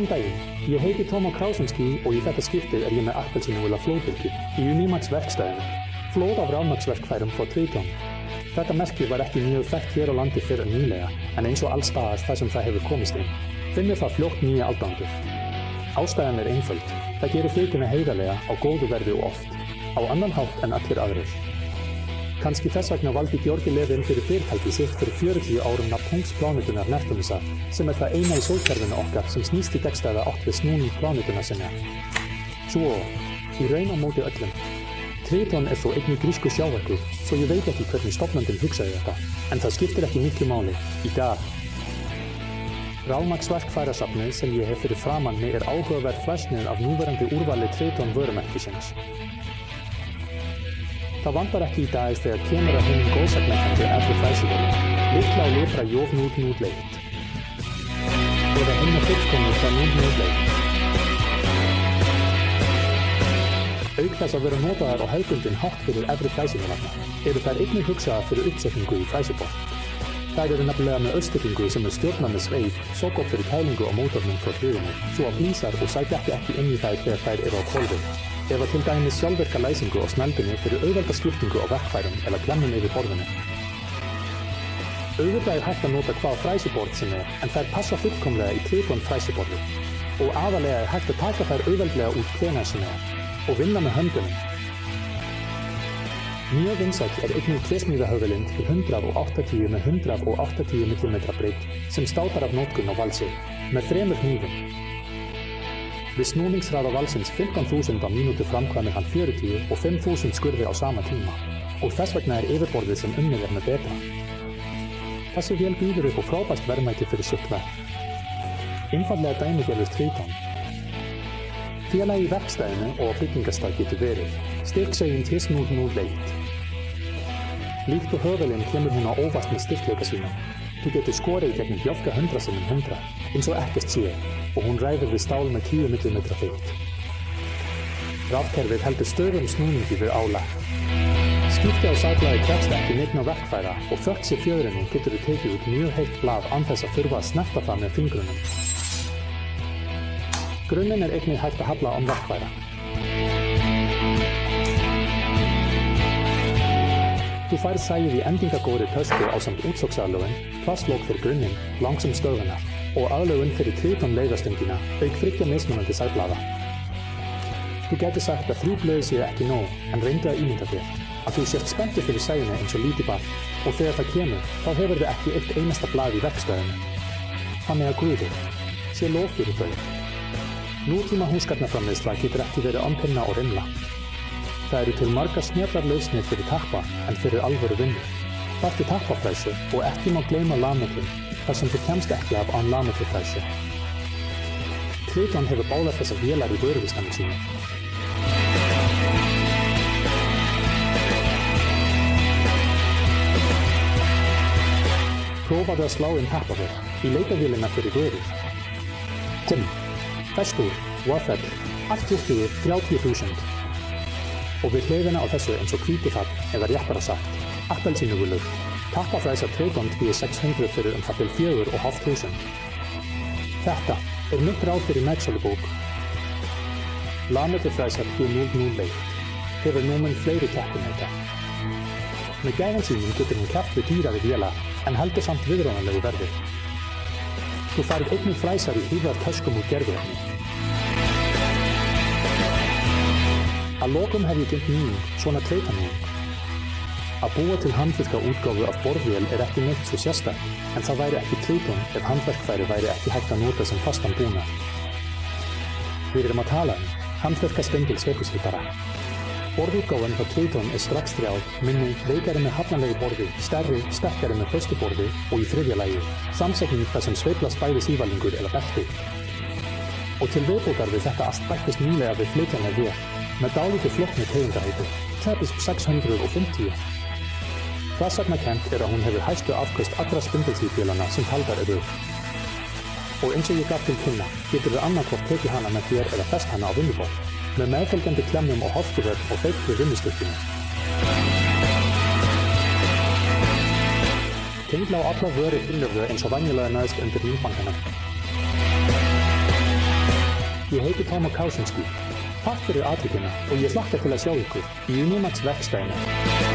Góðan daginn, ég heiti Tómas Krausinski og í þetta skiptið ég með appelsínugula flóðbylgju í Unimax verkstæðinu, flóð af rafmagnsverkfærum frá Triton. Þetta merki var ekki mjög þekkt hér á landi fyrr en nýlega, en eins og alls staðar þar sem það hefur komist inn, finnur það fljótt nýja aðdáendur. Ástæðan einföld, það gerir hlutina heiðarlega á góðu verði og oft, á annan hátt en allir aðrir. Kannski þess vegna valdi Georgi Levin fyrir fyrirtæki sitt fyrir 40 árum nafnpunktsplánetunnar Neptunusar, sem það eina í sólkerfinu okkar sem snýst í gegstæða átt við snúning plánetunnar sinna. Svo, í raun á móti öllum. Triton þó einnig grísku sjávarguð, svo ég veit ekki hvernig stofnandinn hugsaði þetta, en það skiptir ekki miklu máli í dag. Rafmagnsverkfærasafnið sem ég hef fyrir framan mig áhugaverð flæsnið af núverandi úrvali Triton vörumerkisins. Það vantar ekki í dag þegar kemur að hinum góðsagnarkendu efri fræsivölu, litla og litra jóf núd-núd-leitt. Eða hinna fullkomnu frá núd-núd-leitt. Auk þess að vera notaðar á hefðbundinn hátt fyrir efri fræsivölarna, þær einnig hugsaðar fyrir uppsetningu í fræsibort. Þær nefnilega með auðstykkingu sem stjórnað með sveif, svo gott fyrir kælingu á mótornum frá hliðinni, svo að flísar og sækja ekki inn í þær þegar þær á hvolfi. Eða til dæmis sjálfvirka læsingu á sneldinni fyrir auðvelda skiptingu á verkfærum eða klemmum yfir borðinu. Auðvitað hægt að nota hvað fræsibord sem en þær passa fullkomlega í Triton fræsiborði. Og aðalega hægt að taka þær auðveldlega út hvenær sem og vinna með höndunum. Mjög vinsæll einnig trésmíðahöfuðlind til 180 með 180 mm breidd sem státar af notkun á valsi, með 3 hnífum. Við snúningshraða valsins 15.000 á mínútu framkvæmir hann 40 og 5.000 skurði á sama tíma, og þess vegna yfirborðið sem unnið með betra. Þessi vél býður upp á frábært verðmæti fyrir sitt verk. Einfaldlega dæmigerðist Triton. Félagi í verkstæðinu og byggingarstað getur verið, styrksegin TIS-008. Líkt og höfuðlinn kemur hún á óvart með styrkleika sína. Þú getur skorið gegnum bjálka 100x100, eins og ekkert sé, og hún ræður við stál með 10 mm þykkt. Rafkerfið heldur stöðum snúningi við álag. Skipti á sárblaði krefst ekki neinna verkfæra og þökk sér fjöðrinni getur þú tekið út mjög heitt blað án þess að þurfa að snerta það með fingrunum. Grunninn einnig hægt að halla án verkfæra. Þú færð sæið í endingagóðri tösku ásamt útsogsaðlögun, plastlók fyrir grunninn, langsum stöðunar og aðlögun fyrir Triton leiðastöngina, auk 3 mismunandi særblaða. Þú getur sagt að 3 blöð séu ekki nóg, en reyndu að ímynda þér að þú sért spenntur fyrir sæinu eins og lítið barn, og þegar það kemur, þá hefur þið ekki eitt einasta blað í verkstöðinu. Þannig að guði, sé lof fyrir þau. Nútíma húsgagnaframleiðsla getur ekki verið án pinna og rimla. Það eru til margar snjallar lausnir fyrir tappa en fyrir alvöru vinnu. Þarftu tappafræsu og ekki má gleyma lametrun, þar sem þú kemst ekki af án lametrufræsu. Triton hefur báðar þessar vélar í vöruvísnami sínu. Prófaðu að slá inn tappavél í leitavélina fyrir vöru. Tim, festur, Wafed, 820-30.000. Og við hliðina á þessu eins og hvítifall eða réttara sagt, appelsínugulur, tappafræsa Triton TS600 fyrir það bil 4.500. Þetta mitt ráð fyrir meðsölubók. Lametrufræsa TS008 hefur númen fleiri keppinauta. Með gæðan sínum getur hún keppt við dýrari vélar en heldur samt viðráðanlegu verði. Þú færð einnig fræsar í hýðar töskum úr gerviefni. Að lokum hef ég geymt nýjung, svona Triton-nýjung. Að búa til handvirka útgáfu af borðvél ekki neitt svo sérstakt, en það væri ekki Triton ef handverkfæri væri ekki hægt að nota sem fastan búnað. Við erum að tala handverka spendil sveifluskiptara. Borðútgáfan frá Triton strax þrjár, minni, veikari með hafnanlegu borði, stærri, sterkari með föstu borði og í þriðja lagi, samsetning þar sem sveiflast bæði sívalningur eða belti. Og til viðbótar við þetta allt bættist nýlega við flytjanleg vél, með dálítið flóknu tegundarheiti, TEPIS 650. Þessvegnakennt að hún hefur hæstu afköst allra spindilsvífvélana sem taldar upp. Og eins og ég gaf til kynna, getur við annaðhvort tekið hana með þér eða fest hana á vinnuborð, með meðfylgjandi klemmum og hálftivörn og feitri vinnustykkinu. Tengla á alla vöru innlöfðu eins og venjulega næðst undir nýbankana. Ég heiti Tómas Kausinski. Takk fyrir athyglinna og ég hlakka til að sjá ykkur í Unimax verkstæðinu.